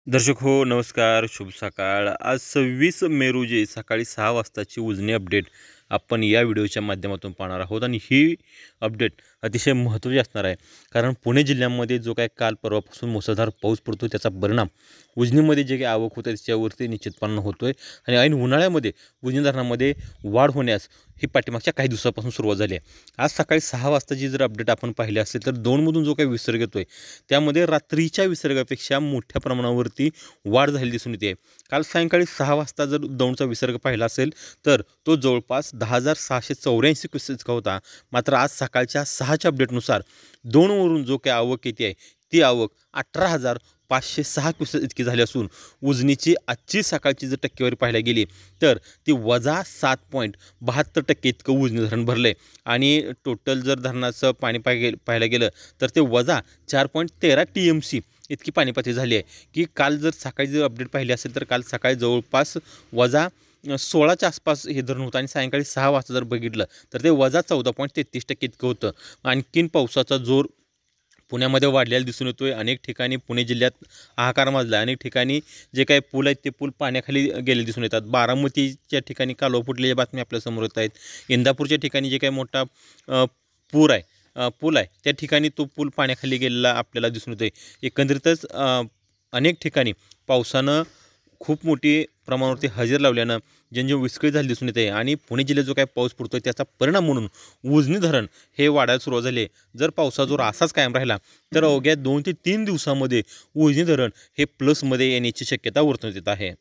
दर्शक हो नमस्कार, शुभ सकाळ। आज 26 मे रोजी सकाळी 6 वाजताची उजनी अपडेट आपण या व्हिडिओच्या माध्यमातून पाहणार आहोत आणि ही अपडेट अतिशय महत्त्वाची असणार आहे, कारण पुणे जिल्ह्यामध्ये जो काय काल परवापासून मुसळधार पाऊस पडतो त्याचा परिणाम उजनीमध्ये जे काही आवक होते त्याच्यावरती निश्चितपणे होतोय आणि ऐन उन्हाळ्यामध्ये उजनी धरणामध्ये वाढ होण्यास ही पाठीमागच्या काही दिवसापासून सुरुवात झाली आहे। आज सकाळी 6 वाजताची जर अपडेट आपण पाहिली असेल तर 2 मधून जो काही विसर्ग येतोय त्यामध्ये रात्रीच्या विसर्गापेक्षा मोठ्या प्रमाणावरती वाढ झालेली दिसून येते। काल सायंकाळी 6 वाजता जर दौंडचा विसर्ग पाहिला असेल तर तो जवळपास 10,684 क्युसेस इतका होता। मात्र आज सकाळच्या 6च्या अपडेटनुसार 2 वरून जो काही आवक येते आहे ती आवक 18,506 क्युसेस इतकी झाली असून उजनीची आजची सकाळची जर टक्केवारी पाहायला गेली तर ती -7.72% इतकं उजनी धरण भरलं आहे आणि टोटल जर धरणाचं पाणी पाहायला गेलं तर ते -4.13 TMC इतकी पाणी पातळी झाली आहे की काल जर सकाळी जर अपडेट पाहिली असेल तर काल सकाळी जवळपास 16च्या आसपास हे धरण होतं आणि सायंकाळी 6 वाजता जर बघितलं तर ते -14.33% इतकं होतं। आणखीन पावसाचा जोर पुण्यामध्ये वाढलेला दिसून येतोय। अनेक ठिकाणी पुणे जिल्ह्यात हाहाकार माजला। अनेक ठिकाणी जे काही पूल आहेत ते पूल पाण्याखाली गेले दिसून येतात। बारामतीच्या ठिकाणी कालवा फुटलेल्या बातम्या आपल्यासमोर येत आहेत। इंदापूरच्या ठिकाणी जे काही मोठा पूल आहे त्या ठिकाणी तो पूल पाण्याखाली गेलेला आपल्याला दिसून येतोय। एकंदरीतच अनेक ठिकाणी पावसानं खूप मोठी प्रमाणावरती हजेरी लावल्यानं जनजीवन विस्कळीत झाले दिसून येते आणि पुणे जिल्ह्यात जो काही पाऊस पडतोय त्याचा परिणाम म्हणून उजनी धरण हे वाढायला सुरुवात झाली आहे। जर पावसाचा जोर असाच कायम राहिला तर अवघ्या 2 ते 3 दिवसामध्ये उजनी धरण हे प्लसमध्ये येण्याची शक्यता वर्तवण्यात येत आहे।